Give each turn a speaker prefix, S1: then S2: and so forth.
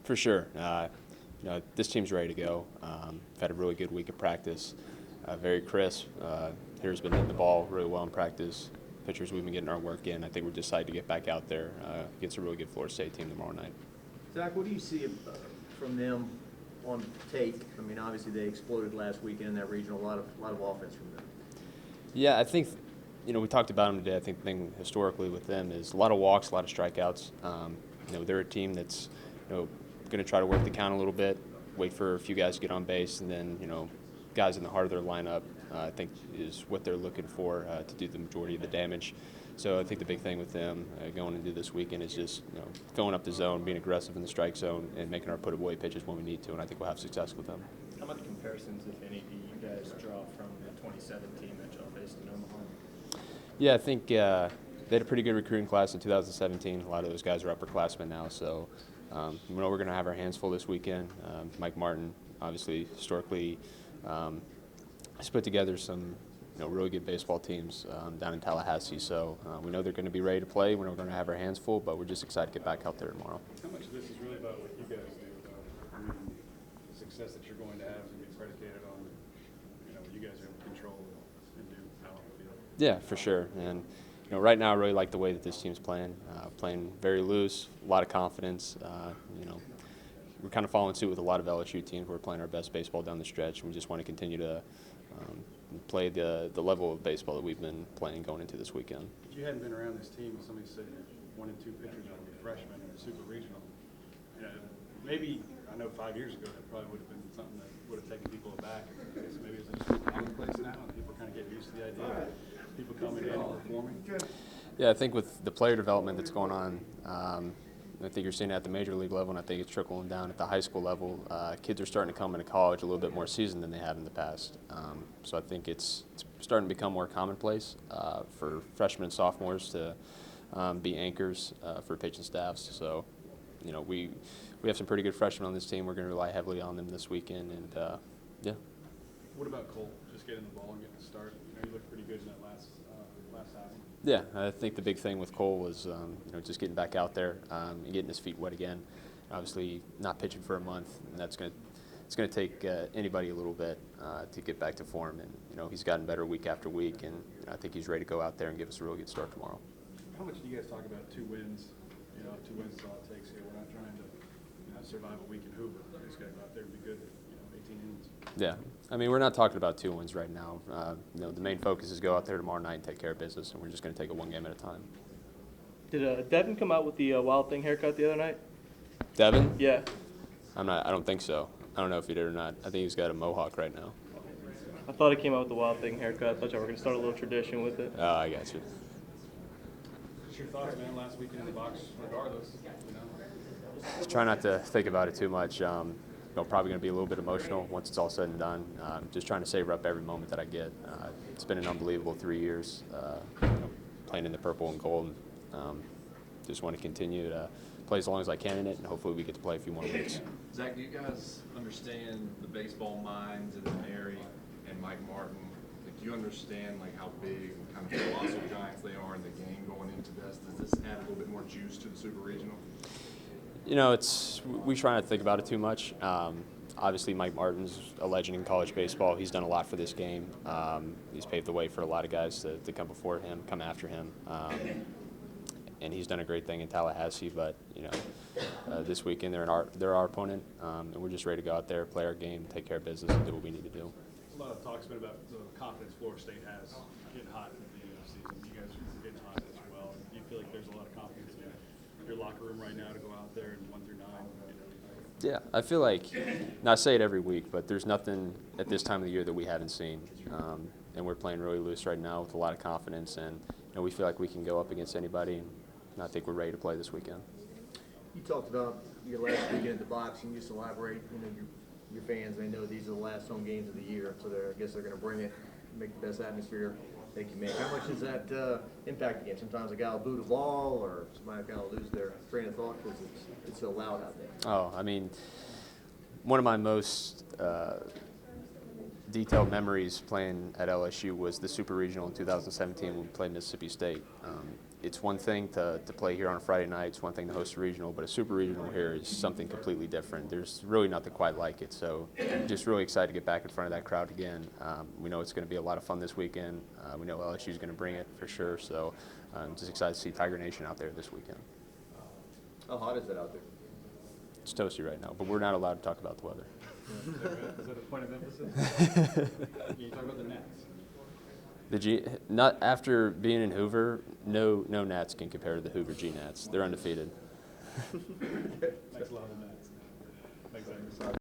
S1: For sure. This team's ready to go. We've had a really good week of practice. Very crisp. Hitters been hitting the ball really well in practice. Pitchers, we've been getting our work in. I think we're just excited to get back out there against a really good Florida State team tomorrow night.
S2: Zach, what do you see from them on tape? I mean, obviously they exploded last weekend in that regional. A lot of offense from them.
S1: Yeah, I think, we talked about them today. I think the thing historically with them is a lot of walks, a lot of strikeouts. They're a team that's, going to try to work the count a little bit, wait for a few guys to get on base, and then, guys in the heart of their lineup, I think is what they're looking for to do the majority of the damage. So I think the big thing with them going into this weekend is just filling up the zone, being aggressive in the strike zone, and making our put-away pitches when we need to, and I think we'll have success with them.
S3: How much comparisons, if any, do you guys draw from the 2017 that y'all faced in Omaha?
S1: Yeah, I think they had a pretty good recruiting class in 2017. A lot of those guys are upperclassmen now, so we're going to have our hands full this weekend. Mike Martin, obviously, historically, has put together some really good baseball teams down in Tallahassee. So we know they're going to be ready to play. We're going to have our hands full, but we're just excited to get back out there tomorrow.
S4: How much of this is really about what you guys do, though? I mean, the success that you're going to have is going to be predicated on, what you guys are able to control and do out on the field.
S1: Yeah, for sure. And right now I really like the way that this team's playing very loose, a lot of confidence. We're kind of following suit with a lot of LSU teams. We're playing our best baseball down the stretch, and we just want to continue to play the level of baseball that we've been playing going into this weekend.
S4: If you hadn't been around this team, somebody said you're 1 and 2 pitchers are freshmen in the super regional. Maybe, I know 5 years ago that probably would have been something that would have taken people aback. So maybe it's just commonplace now, and people kind of get used to the idea of people coming in and performing.
S1: Yeah, I think with the player development that's going on, I think you're seeing it at the major league level, and I think it's trickling down at the high school level. Kids are starting to come into college a little bit more seasoned than they have in the past. So I think it's starting to become more commonplace for freshmen and sophomores to be anchors for pitching staffs. So, we have some pretty good freshmen on this team. We're going to rely heavily on them this weekend, and yeah.
S4: What about Cole? Just getting the ball and getting the start. He looked pretty good in that last outing.
S1: Yeah, I think the big thing with Cole was just getting back out there and getting his feet wet again. Obviously, not pitching for a month, and it's going to take anybody a little bit to get back to form. And he's gotten better week after week, and I think he's ready to go out there and give us a really good start tomorrow.
S4: How much do you guys talk about 2 wins? 2 wins is all it takes here. We're not trying to survive a week in Hoover. We just got to go out there and be good at 18 innings.
S1: Yeah, I mean, we're not talking about 2 wins right now. The main focus is go out there tomorrow night and take care of business, and we're just going to take it 1 game at a time.
S5: Did Devin come out with the Wild Thing haircut the other night?
S1: Devin?
S5: Yeah.
S1: I don't think so. I don't know if he did or not. I think he's got a mohawk right now.
S5: I thought he came out with the Wild Thing haircut. I thought y'all were going to start a little tradition with it.
S1: Oh, I got you.
S4: What's your thoughts, man, last weekend in the box, regardless?
S1: Try not to think about it too much. Probably going to be a little bit emotional once it's all said and done. Just trying to savor up every moment that I get. It's been an unbelievable 3 years playing in the purple and gold. Just want to continue to play as long as I can in it, and hopefully we get to play a few more weeks.
S6: Zach, do you guys understand the baseball minds of Mary and Mike Martin? Do you understand how big and kind of colossal giants they are in the game going into this? Does this add a little bit more juice to the Super Regional?
S1: We try not to think about it too much. Obviously, Mike Martin's a legend in college baseball. He's done a lot for this game. He's paved the way for a lot of guys to come before him, come after him. And he's done a great thing in Tallahassee. But, this weekend they're our opponent, and we're just ready to go out there, play our game, take care of business, and do what we need to do.
S4: A lot of talk's been about the confidence Florida State has getting hot at the end of the season. You guys are getting hot as well. Do you feel like there's a lot of confidence in your locker room right now to go out there and 1 through 9?
S1: Yeah, I feel like, and I say it every week, but there's nothing at this time of the year that we haven't seen. And we're playing really loose right now with a lot of confidence, and we feel like we can go up against anybody, and I think we're ready to play this weekend.
S2: You talked about your last weekend at the box. Can you just elaborate? Your fans, they know these are the last home games of the year, so I guess they're going to bring it, make the best atmosphere they can make. How much does that impact the game? Sometimes a guy will boot a ball, or somebody will kind of lose their train of thought because it's so loud out there.
S1: Oh, I mean, one of my most detailed memories playing at LSU was the Super Regional in 2017 when we played Mississippi State. it's one thing to play here on a Friday night. It's one thing to host a regional, but a super regional here is something completely different. There's really nothing quite like it. So just really excited to get back in front of that crowd again. We know it's going to be a lot of fun this weekend. We know LSU is going to bring it for sure. So just excited to see Tiger Nation out there this weekend.
S2: How hot is it out there?
S1: It's toasty right now, but we're not allowed to talk about the weather.
S4: Is that a point of emphasis? You talk about the Nats.
S1: Not after being in Hoover, no Nats can compare to the Hoover G Nats. They're undefeated.
S4: Thanks a lot, the Nats. Thanks, Amos.